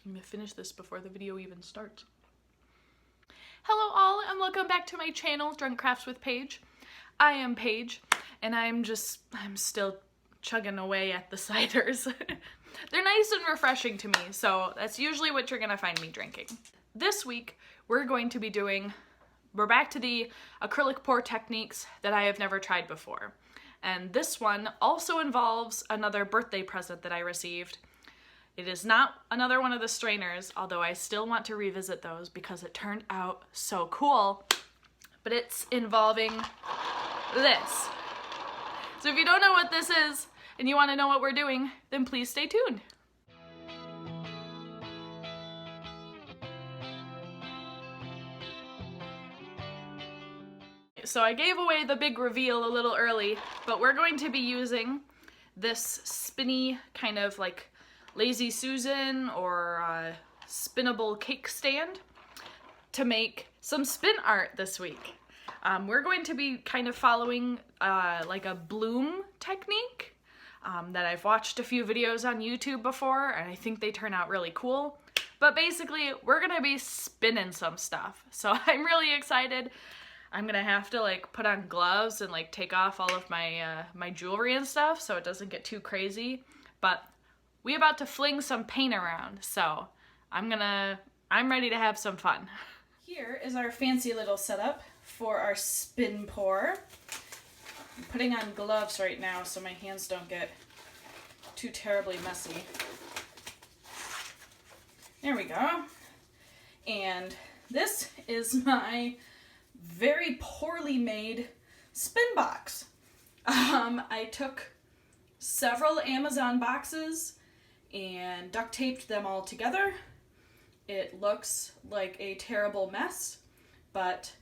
I'm gonna finish this before the video even starts. Hello all, and welcome back to my channel, Drunk Crafts with Paige. I am Paige, and I'm still chugging away at the ciders. They're nice and refreshing to me, so that's usually what you're gonna find me drinking. This week, we're back to the acrylic pour techniques that I have never tried before. And this one also involves another birthday present that I received. It is not another one of the strainers, although I still want to revisit those because it turned out so cool. But it's involving this. So if you don't know what this is and you want to know what we're doing, then please stay tuned. So I gave away the big reveal a little early, but we're going to be using this spinny kind of like Lazy Susan or spinnable cake stand to make some spin art this week. We're going to be kind of following like a bloom technique that I've watched a few videos on YouTube before, and I think they turn out really cool. But basically, we're gonna be spinning some stuff. So I'm really excited. I'm gonna have to like put on gloves and like take off all of my my jewelry and stuff so it doesn't get too crazy. But we about to fling some paint around, so I'm ready to have some fun. Here is our fancy little setup for our spin pour. I'm putting on gloves right now so my hands don't get too terribly messy. There we go. And this is my very poorly made spin box. I took several Amazon boxes and duct taped them all together. It looks like a terrible mess, but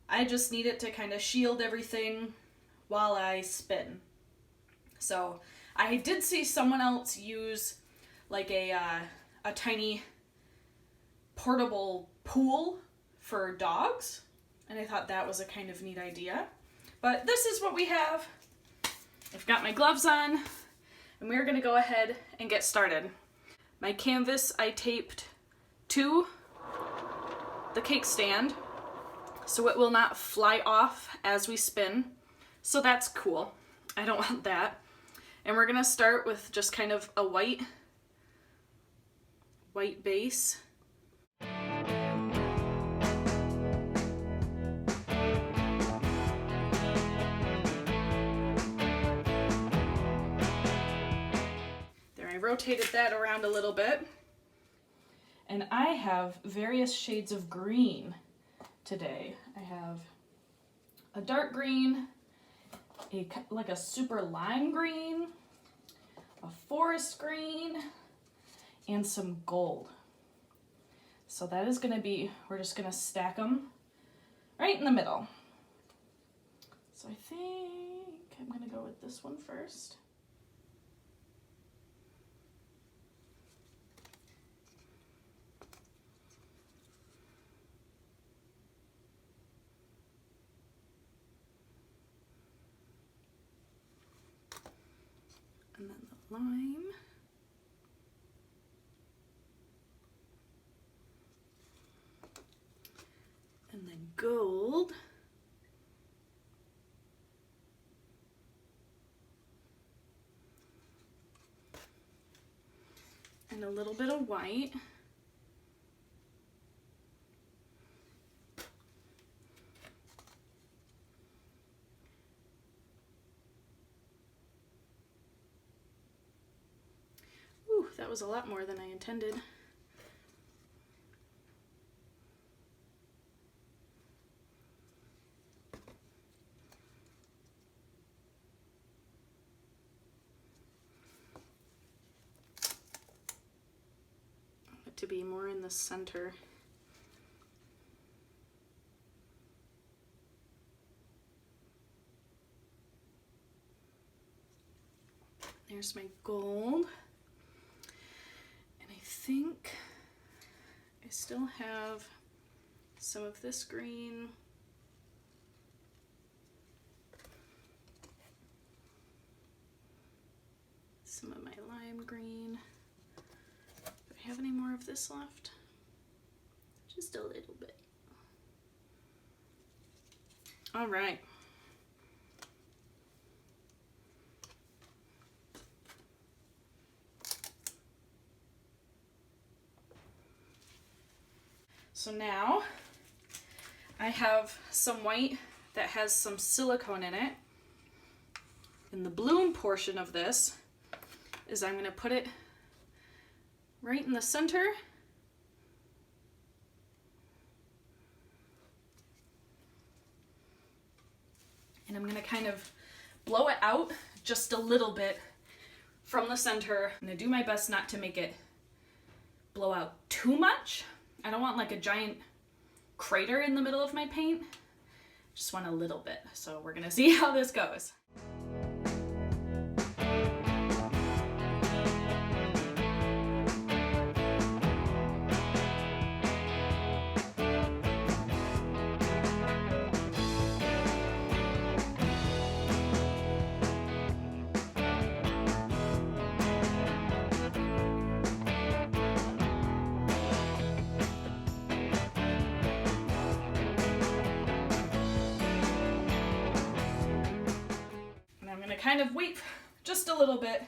I just need it to kind of shield everything while I spin. So I did see someone else use like a tiny portable pool for dogs, and I thought that was a kind of neat idea. But this is what we have. I've got my gloves on, and we're gonna go ahead and get started. My canvas I taped to the cake stand so it will not fly off as we spin. So that's cool. I don't want that. And we're gonna start with just kind of a white base. I rotated that around a little bit, and I have various shades of green today. I have a dark green, like a super lime green, a forest green, and some gold. So that is going to be, we're just going to stack them right in the middle. So I think I'm going to go with this one first. And then the lime. And then gold. And a little bit of white. That was a lot more than I intended. I want it to be more in the center. There's my gold. I think I still have some of this green. Some of my lime green. Do I have any more of of this left. Just a little bit. All right. So now I have some white that has some silicone in it. And the bloom portion of this is I'm going to put it right in the center. And I'm going to kind of blow it out just a little bit from the center. I'm going to do my best not to make it blow out too much. I don't want like a giant crater in the middle of my paint. Just want a little bit. So we're going to see how this goes. Kind of wait just a little bit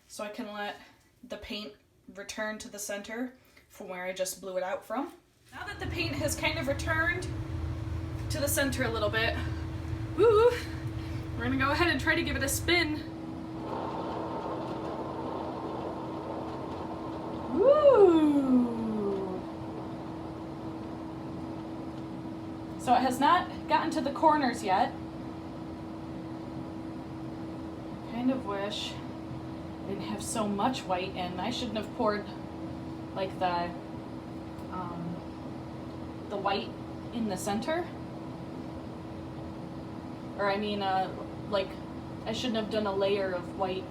so I can let the paint return to the center from where I just blew it out from. Now that the paint has kind of returned to the center a little bit, woo, we're gonna go ahead and try to give it a spin. Woo! So it has not gotten to the corners yet. Kind of wish I didn't have so much white in. I shouldn't have poured like the white in the center. Or I mean, like I shouldn't have done a layer of white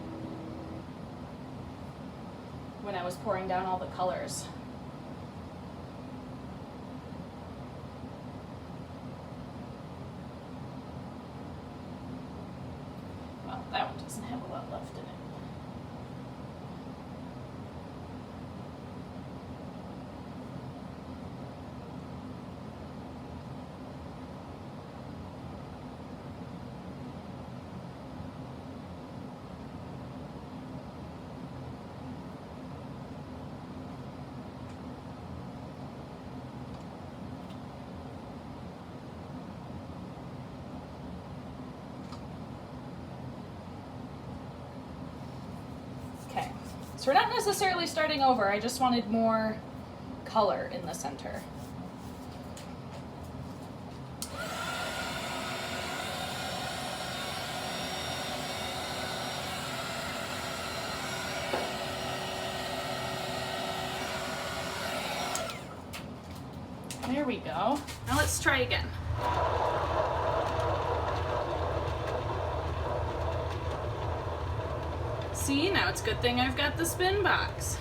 when I was pouring down all the colors. That one doesn't have a lot left in it. So we're not necessarily starting over, I just wanted more color in the center. There we go. Now let's try again. See, now it's a good thing I've got the spin box.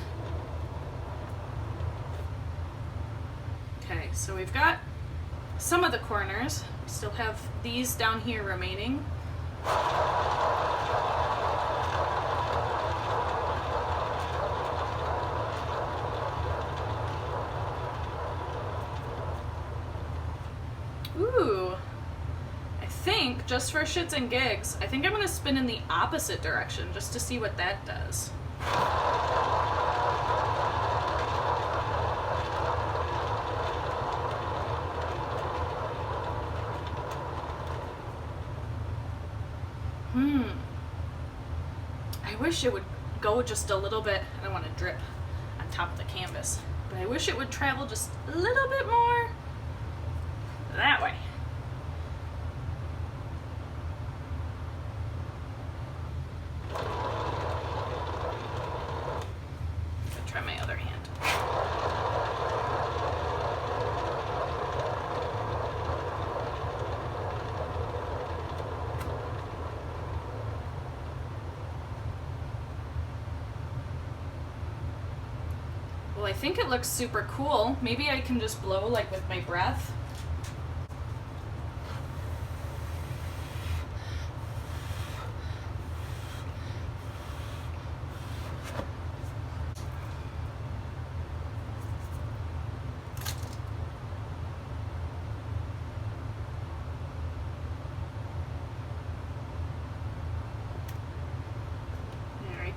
Okay, so we've got some of the corners. We still have these down here remaining. Ooh. Just for shits and gigs, I think I'm gonna spin in the opposite direction just to see what that does. I wish it would go just a little bit. I don't want to drip on top of the canvas, but I wish it would travel just a little bit more that way. Try my other hand. Well, I think it looks super cool. Maybe I can just blow like with my breath.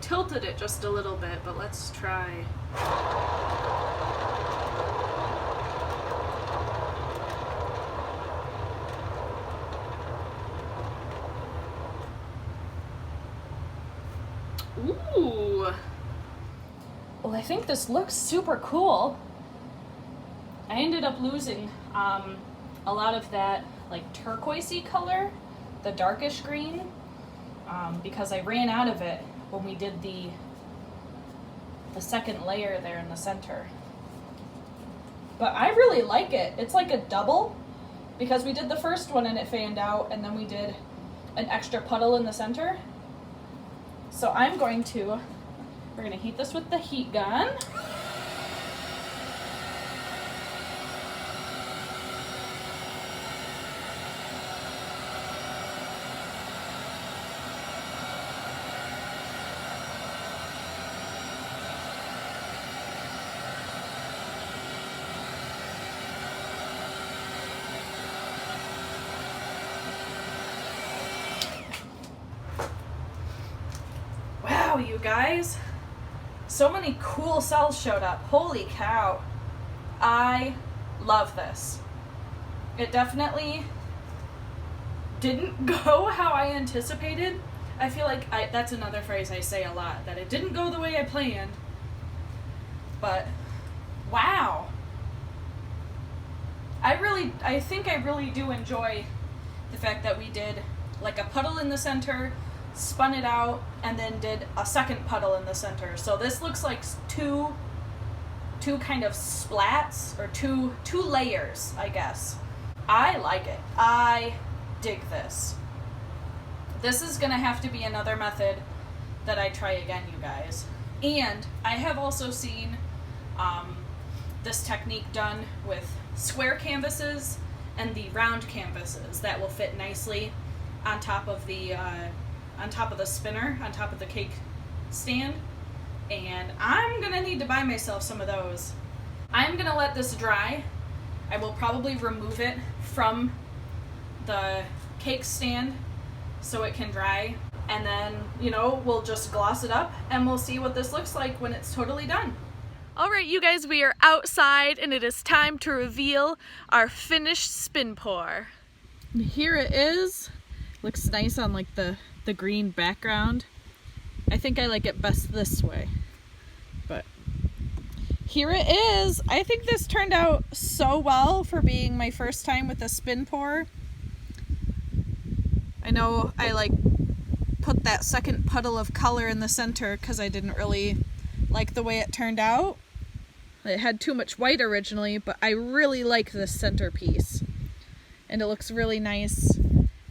tilted it just a little bit, but let's try. Ooh. Well, I think this looks super cool. I ended up losing a lot of that like turquoisey color, the darkish green, because I ran out of it when we did the second layer there in the center. But I really like it. It's like a double, because we did the first one and it fanned out, and then we did an extra puddle in the center. So we're going to heat this with the heat gun. Wow, you guys. So many cool cells showed up. Holy cow. I love this. It definitely didn't go how I anticipated. I feel like that's another phrase I say a lot, that it didn't go the way I planned. But wow. I think I really do enjoy the fact that we did like a puddle in the center, spun it out, and then did a second puddle in the center. So this looks like two kind of splats, or two layers, I guess. I like it. I dig this. This is gonna have to be another method that I try again, you guys. And I have also seen this technique done with square canvases and the round canvases that will fit nicely on top of the spinner, on top of the cake stand. And I'm gonna need to buy myself some of those. I'm gonna let this dry. I will probably remove it from the cake stand so it can dry, and then, we'll just gloss it up and we'll see what this looks like when it's totally done. All right, you guys, we are outside and it is time to reveal our finished spin pour. Here it is. Looks nice on like the green background. I think I like it best this way, but here it is. I think this turned out so well for being my first time with a spin pour. I know I put that second puddle of color in the center because I didn't really like the way it turned out. It had too much white originally, but I really like this centerpiece, and it looks really nice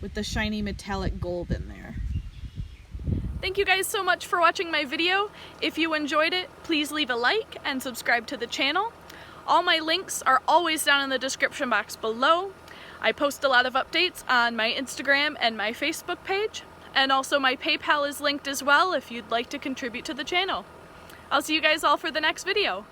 with the shiny metallic gold in there. Thank you guys so much for watching my video. If you enjoyed it, please leave a like and subscribe to the channel. All my links are always down in the description box below. I post a lot of updates on my Instagram and my Facebook page, and also my PayPal is linked as well if you'd like to contribute to the channel. I'll see you guys all for the next video.